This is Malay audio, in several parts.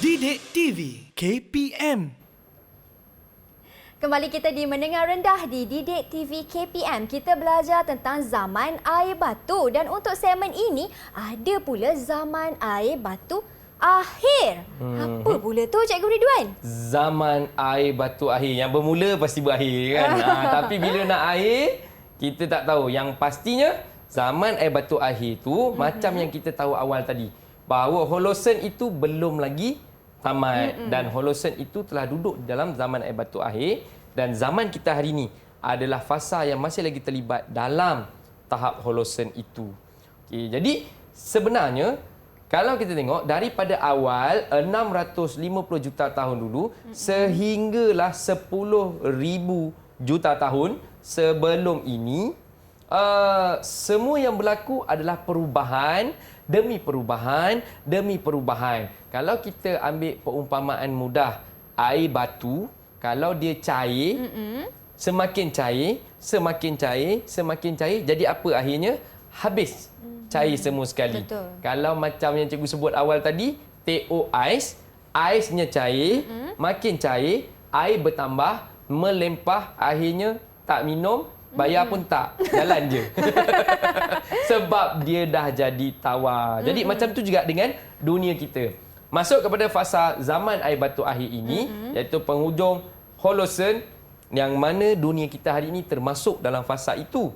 Didik TV KPM. Kembali kita di Mendengar Rendah di Didik TV KPM. Kita belajar tentang zaman air batu dan untuk segmen ini ada pula zaman air batu akhir. Apa pula tu Cikgu Ridwan? Zaman air batu akhir. Yang bermula pasti berakhir kan. Tapi bila nak air, kita tak tahu. Yang pastinya zaman air batu akhir tu macam yang kita tahu awal tadi. Bahawa Holosen itu belum lagi tamat dan Holosen itu telah duduk dalam zaman air batu akhir dan zaman kita hari ini adalah fasa yang masih lagi terlibat dalam tahap Holosen itu. Okey, jadi sebenarnya kalau kita tengok daripada awal 650 juta tahun dulu sehinggalah 10,000 juta tahun sebelum ini semua yang berlaku adalah perubahan demi perubahan demi perubahan. Kalau kita ambil perumpamaan mudah, air batu, kalau dia cair, semakin cair, semakin cair, semakin cair, jadi apa akhirnya? Habis cair semua sekali. Betul. Kalau macam yang cikgu sebut awal tadi, TO ais, aisnya cair, makin cair, air bertambah, melempah, akhirnya tak minum, bayar pun tak, jalan je. Sebab dia dah jadi tawar. Jadi macam tu juga dengan dunia kita. Masuk kepada fasa zaman air batu akhir ini, iaitu penghujung Holosen, yang mana dunia kita hari ini termasuk dalam fasa itu.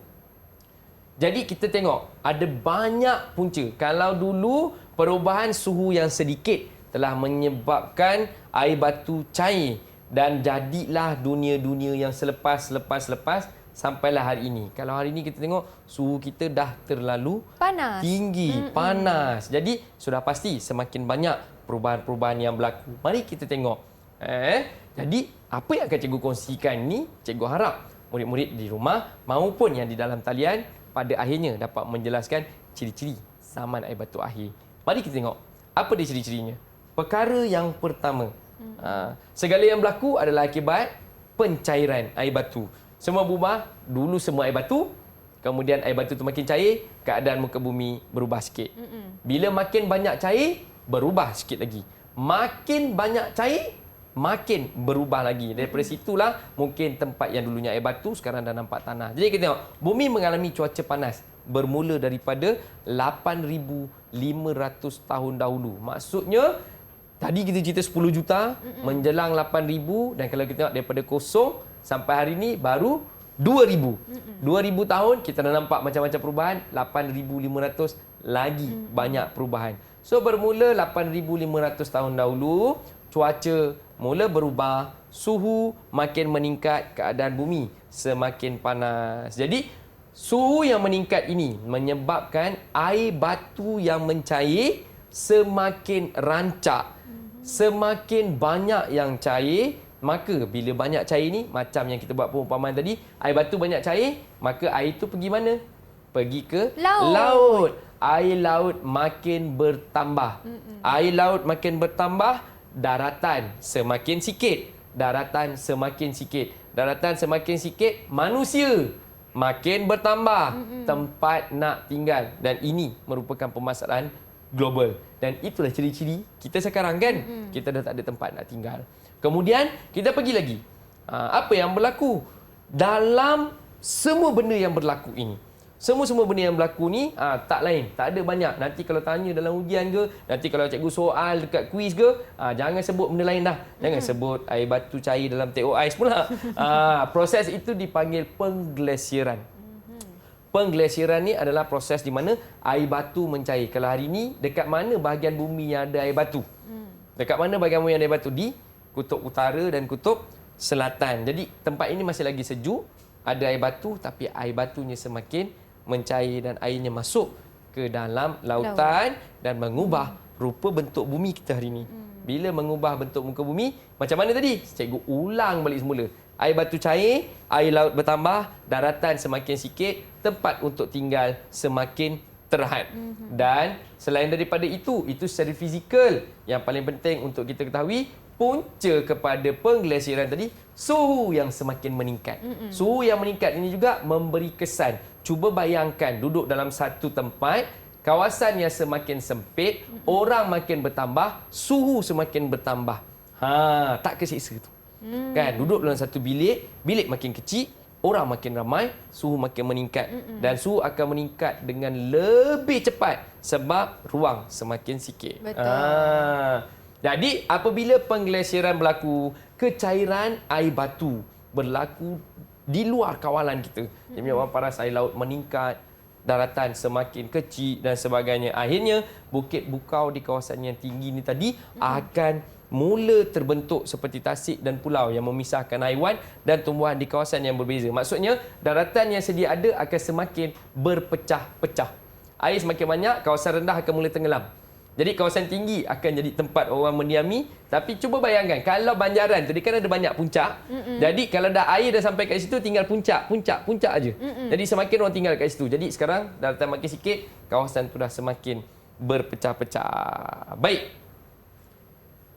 Jadi kita tengok, ada banyak punca. Kalau dulu perubahan suhu yang sedikit telah menyebabkan air batu cair dan jadilah dunia-dunia yang selepas sampailah hari ini. Kalau hari ini kita tengok suhu kita dah terlalu Panas. tinggi, panas. Jadi sudah pasti semakin banyak perubahan-perubahan yang berlaku. Mari kita tengok. Jadi apa yang akan cikgu kongsikan ni, cikgu harap murid-murid di rumah maupun yang di dalam talian pada akhirnya dapat menjelaskan ciri-ciri zaman air batu akhir. Mari kita tengok apa dia ciri-cirinya. Perkara yang pertama, segala yang berlaku adalah akibat pencairan air batu. Semua berubah, dulu semua air batu, kemudian air batu itu makin cair, keadaan muka bumi berubah sikit. Bila makin banyak cair, berubah sikit lagi. Makin banyak cair, makin berubah lagi. Daripada situlah mungkin tempat yang dulunya air batu, sekarang dah nampak tanah. Jadi kita tengok, bumi mengalami cuaca panas bermula daripada 8,500 tahun dahulu. Maksudnya, tadi kita cerita 10 juta, menjelang 8,000 dan kalau kita tengok daripada kosong, sampai hari ini baru 2,000. 2,000 tahun kita dah nampak macam-macam perubahan. 8,500 lagi banyak perubahan. So bermula 8,500 tahun dahulu, cuaca mula berubah, suhu makin meningkat, keadaan bumi semakin panas. Jadi suhu yang meningkat ini menyebabkan air batu yang mencair semakin rancak. Semakin banyak yang cair, maka bila banyak cair ni, macam yang kita buat perumpamaan tadi, air batu banyak cair, maka air itu pergi mana? Pergi ke laut. Air laut makin bertambah. Air laut makin bertambah, daratan semakin sikit. Daratan semakin sikit. Daratan semakin sikit, manusia makin bertambah. Tempat nak tinggal. Dan ini merupakan permasalahan global. Dan itulah ciri-ciri kita sekarang kan. Kita dah tak ada tempat nak tinggal. Kemudian kita pergi lagi. Apa yang berlaku dalam semua benda yang berlaku ini? Semua benda yang berlaku ni tak lain, tak ada banyak. Nanti kalau tanya dalam ujian ke, nanti kalau cikgu soal dekat kuis ke, jangan sebut benda lain dah. Jangan sebut air batu cair dalam TO ais pula. Proses itu dipanggil pengglesiran. Pengglesiran ni adalah proses di mana air batu mencair. Kalau hari ni dekat mana bahagian bumi yang ada air batu? Dekat mana bahagian bumi yang ada air batu? Di kutub utara dan kutub selatan. Jadi tempat ini masih lagi sejuk, ada air batu tapi air batunya semakin mencair dan airnya masuk ke dalam lautan dan mengubah rupa bentuk bumi kita hari ini. Bila mengubah bentuk muka bumi, macam mana tadi? Cikgu ulang balik semula. Air batu cair, air laut bertambah, daratan semakin sikit, tempat untuk tinggal semakin terhad. Dan selain daripada itu secara fizikal yang paling penting untuk kita ketahui, punca kepada pengglesiran tadi, suhu yang semakin meningkat. Suhu yang meningkat ini juga memberi kesan. Cuba bayangkan duduk dalam satu tempat, kawasan yang semakin sempit, orang makin bertambah, suhu semakin bertambah. Tak kesiksa tu. Kan, duduk dalam satu bilik, bilik makin kecil, orang makin ramai, suhu makin meningkat. Dan suhu akan meningkat dengan lebih cepat sebab ruang semakin sikit. Betul. Jadi, apabila penggelesiran berlaku, kecairan air batu berlaku di luar kawalan kita. Jadi, awan paras air laut meningkat, daratan semakin kecil dan sebagainya. Akhirnya, bukit bukau di kawasan yang tinggi ni tadi akan mula terbentuk seperti tasik dan pulau yang memisahkan haiwan dan tumbuhan di kawasan yang berbeza. Maksudnya, daratan yang sedia ada akan semakin berpecah-pecah. Air semakin banyak, kawasan rendah akan mula tenggelam. Jadi kawasan tinggi akan jadi tempat orang mendiami. Tapi cuba bayangkan, kalau banjaran tu dia kan ada banyak puncak. Jadi kalau dah air dah sampai kat situ, tinggal puncak aja. Jadi semakin orang tinggal kat situ. Jadi sekarang daratan makin sikit, kawasan tu dah semakin berpecah-pecah. Baik.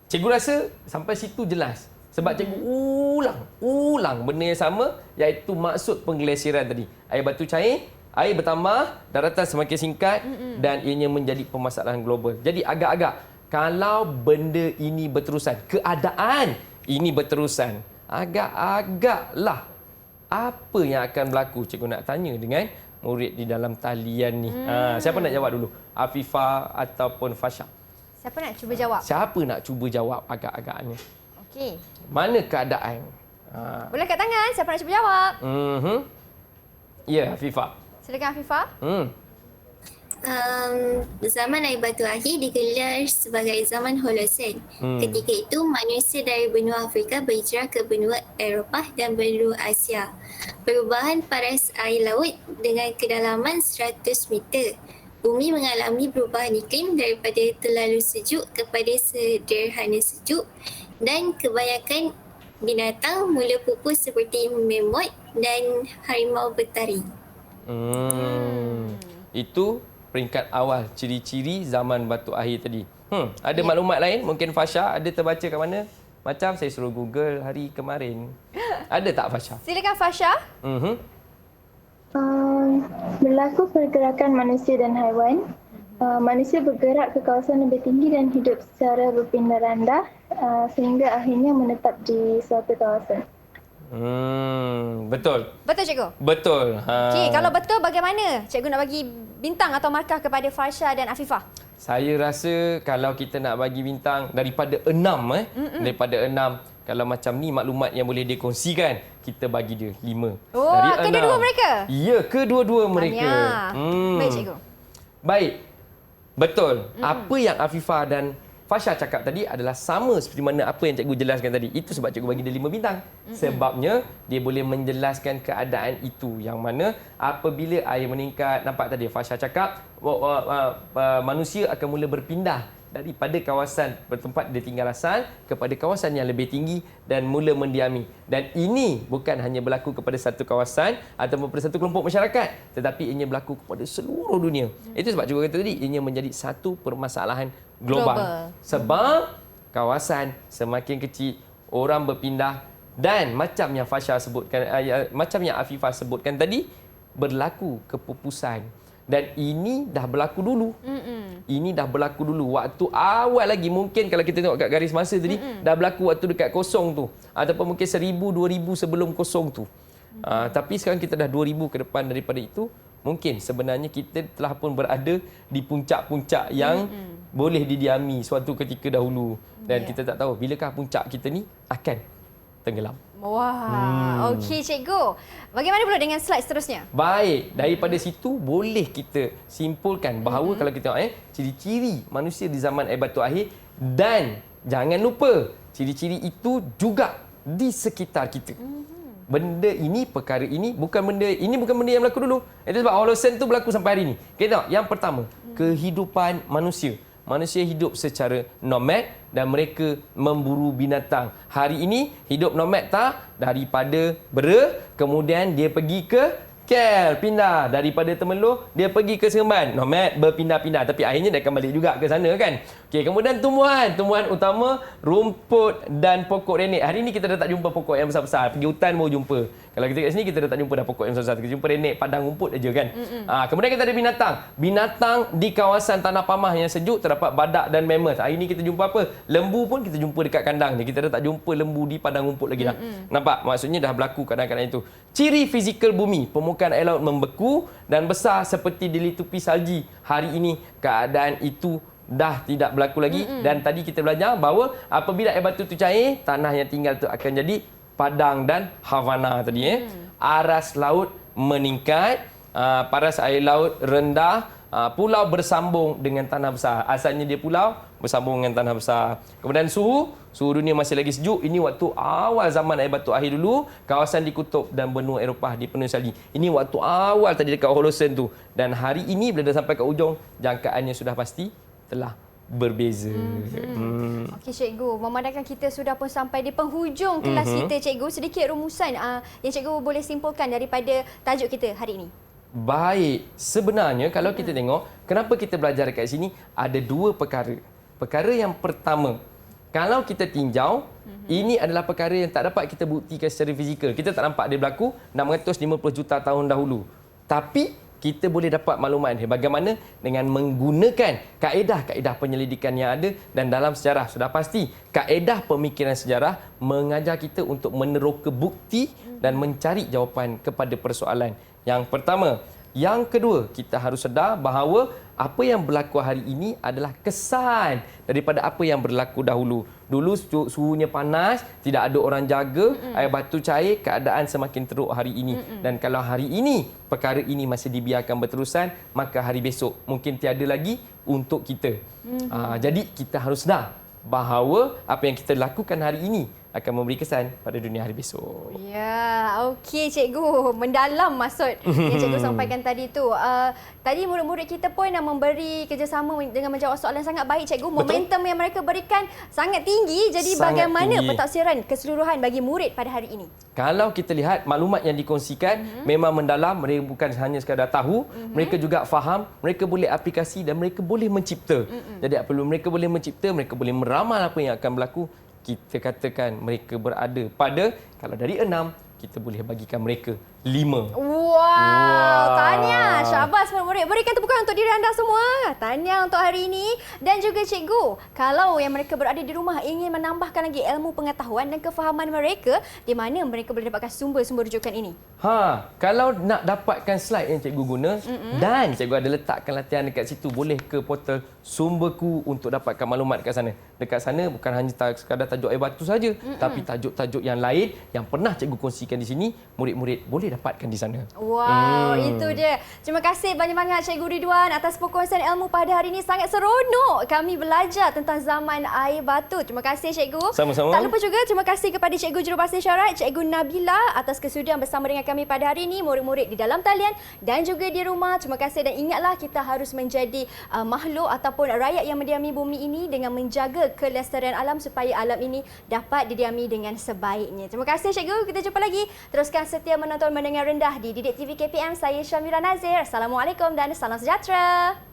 Cikgu rasa sampai situ jelas. Sebab cikgu ulang benda yang sama, iaitu maksud penggelesiran tadi. Air batu cair, air bertambah, daratan semakin singkat dan ianya menjadi permasalahan global. Jadi agak-agak kalau benda ini berterusan, keadaan ini berterusan, agak-agaklah apa yang akan berlaku? Cikgu nak tanya dengan murid di dalam talian ni. Siapa nak jawab dulu? Afifah ataupun Fasha? Siapa nak cuba jawab? Siapa nak cuba jawab agak-agaknya? Okey. Mana keadaan? Boleh kat tangan. Siapa nak cuba jawab? Ya, Afifah. Silakan Afifah. Zaman air batu akhir digelar sebagai zaman Holosen. Ketika itu manusia dari benua Afrika berhijrah ke benua Eropah dan benua Asia. Perubahan paras air laut dengan kedalaman 100 meter. Bumi mengalami perubahan iklim daripada terlalu sejuk kepada sederhana sejuk dan kebanyakan binatang mula pupus seperti memot dan harimau bertaring. Itu peringkat awal ciri-ciri zaman batu akhir tadi. Ada maklumat lain? Mungkin Fasha ada terbaca kat mana? Macam saya suruh Google hari kemarin. Ada tak Fasha? Silakan Fasha. Berlaku pergerakan manusia dan haiwan. Manusia bergerak ke kawasan lebih tinggi dan hidup secara berpindah randah sehingga akhirnya menetap di suatu kawasan. Betul. Betul cikgu? Betul. Okey, kalau betul bagaimana cikgu nak bagi bintang atau markah kepada Fasha dan Afifah? Saya rasa kalau kita nak bagi bintang daripada 6 daripada 6, kalau macam ni maklumat yang boleh dikongsikan, kita bagi dia 5. Oh, dari kedua-dua 6. mereka? Ya, kedua-dua mereka. Baik cikgu. Baik. Betul. Apa yang Afifah dan Fasha cakap tadi adalah sama seperti mana apa yang cikgu jelaskan tadi. Itu sebab cikgu bagi dia 5 bintang. Sebabnya dia boleh menjelaskan keadaan itu yang mana apabila air meningkat, nampak tadi Fasha cakap manusia akan mula berpindah daripada kawasan bertempat dia tinggal asal kepada kawasan yang lebih tinggi dan mula mendiami. Dan ini bukan hanya berlaku kepada satu kawasan ataupun kepada satu kelompok masyarakat, tetapi ianya berlaku kepada seluruh dunia. Itu sebab cikgu kata tadi, ianya menjadi satu permasalahan global. Sebab kawasan semakin kecil, orang berpindah dan macam yang Fasha sebutkan, macam yang Afifah sebutkan tadi, berlaku kepupusan. Dan ini dah berlaku dulu. Ini dah berlaku dulu. Waktu awal lagi, mungkin kalau kita tengok kat garis masa tadi, dah berlaku waktu dekat kosong tu. Ataupun mungkin 1000, 2000 sebelum kosong tu. Tapi sekarang kita dah 2000 ke depan daripada itu. Mungkin sebenarnya kita telah pun berada di puncak-puncak yang boleh didiami suatu ketika dahulu. Dan kita tak tahu bilakah puncak kita ni akan tenggelam. Wah, okey cikgu. Bagaimana pula dengan slide seterusnya? Baik, daripada situ boleh kita simpulkan bahawa kalau kita tengok ciri-ciri manusia di zaman air batu akhir, dan jangan lupa ciri-ciri itu juga di sekitar kita. Benda ini, perkara ini bukan benda yang berlaku dulu. Itu sebab Holosen tu berlaku sampai hari ini. Kita tengok yang pertama, kehidupan manusia. Manusia hidup secara nomad dan mereka memburu binatang. Hari ini hidup nomad tak? Daripada Bera, kemudian dia pergi ke Kel, pindah. Daripada Temerloh, dia pergi ke Seremban. Nomad berpindah-pindah. Tapi akhirnya dia akan balik juga ke sana kan. Okey, kemudian tumbuhan utama rumput dan pokok renek. Hari ni kita dah tak jumpa pokok yang besar-besar. Pergi hutan baru jumpa. Kalau kita kat sini kita dah tak jumpa dah pokok yang besar-besar. Kita jumpa renek, padang rumput aja kan. Kemudian kita ada binatang. Binatang di kawasan tanah pamah yang sejuk terdapat badak dan mammoth. Hari ni kita jumpa apa? Lembu pun kita jumpa dekat kandang ni. Kita dah tak jumpa lembu di padang rumput lagi dah. Nampak? Maksudnya dah berlaku kadang-kadang itu. Ciri fizikal bumi, permukaan air laut membeku dan besar seperti dilitupi salji. Hari ini keadaan itu dah tidak berlaku lagi. Dan tadi kita belajar bahawa apabila air batu tu cair, tanah yang tinggal tu akan jadi padang dan Havana tadi. Aras laut meningkat, paras air laut rendah, pulau bersambung dengan tanah besar. Asalnya dia pulau bersambung dengan tanah besar. Kemudian suhu dunia masih lagi sejuk. Ini waktu awal zaman air batu akhir dulu, kawasan di kutub dan benua Eropah dipenuhi salji. Ini waktu awal tadi dekat Holocene tu. Dan hari ini bila dah sampai ke ujung, jangkaannya sudah pasti telah berbeza. Okey cikgu, memandangkan kita sudah pun sampai di penghujung kelas kita cikgu, sedikit rumusan yang cikgu boleh simpulkan daripada tajuk kita hari ini. Baik, sebenarnya kalau kita tengok kenapa kita belajar dekat sini, ada dua perkara. Perkara yang pertama, kalau kita tinjau, ini adalah perkara yang tak dapat kita buktikan secara fizikal. Kita tak nampak dia berlaku 650 juta tahun dahulu. Tapi kita boleh dapat maklumat bagaimana dengan menggunakan kaedah-kaedah penyelidikan yang ada, dan dalam sejarah sudah pasti kaedah pemikiran sejarah mengajar kita untuk meneroka bukti dan mencari jawapan kepada persoalan yang pertama. Yang kedua, kita harus sedar bahawa apa yang berlaku hari ini adalah kesan daripada apa yang berlaku dahulu. Dulu suhunya panas, tidak ada orang jaga, air batu cair, keadaan semakin teruk hari ini. Dan kalau hari ini perkara ini masih dibiarkan berterusan, maka hari besok mungkin tiada lagi untuk kita. Jadi kita harus sedar bahawa apa yang kita lakukan hari ini akan memberi kesan pada dunia hari besok. Ya, okey cikgu. Mendalam maksud yang cikgu sampaikan tadi tu. Tadi murid-murid kita pun yang memberi kerjasama dengan menjawab soalan sangat baik cikgu. Momentum yang mereka berikan sangat tinggi. Jadi sangat bagaimana tinggi pentafsiran keseluruhan bagi murid pada hari ini? Kalau kita lihat maklumat yang dikongsikan memang mendalam. Mereka bukan hanya sekadar tahu, mereka juga faham, mereka boleh aplikasi dan mereka boleh mencipta. Jadi apabila mereka boleh mencipta, mereka boleh meramal apa yang akan berlaku. Kita katakan mereka berada pada, kalau dari 6, kita boleh bagikan mereka 5. Wow. Tahniah. Syabas murid-murid. Berikan tepukan untuk diri anda semua. Tahniah untuk hari ini. Dan juga cikgu, kalau yang mereka berada di rumah ingin menambahkan lagi ilmu pengetahuan dan kefahaman mereka, di mana mereka boleh dapatkan sumber-sumber rujukan ini? Kalau nak dapatkan slide yang cikgu guna, dan cikgu ada letakkan latihan dekat situ, boleh ke portal Sumberku untuk dapatkan maklumat dekat sana. Dekat sana bukan hanya sekadar tajuk air batu saja, tapi tajuk-tajuk yang lain yang pernah cikgu kongsikan di sini, murid-murid boleh dapatkan di sana. Wow, itu dia. Terima kasih banyak-banyak Cikgu Ridwan atas perkongsian ilmu pada hari ini. Sangat seronok kami belajar tentang zaman air batu. Terima kasih Cikgu. Sama-sama. Tak lupa juga terima kasih kepada Cikgu Jurubahasa Isyarat, Cikgu Nabila atas kesudian bersama dengan kami pada hari ini, murid-murid di dalam talian dan juga di rumah. Terima kasih dan ingatlah kita harus menjadi makhluk ataupun rakyat yang mendiami bumi ini dengan menjaga kelestarian alam supaya alam ini dapat didiami dengan sebaiknya. Terima kasih Cikgu. Kita jumpa lagi. Teruskan setia menonton Mendengar Rendah di Didik TV KPM. Saya Syamira Nazir. Assalamualaikum dan salam sejahtera.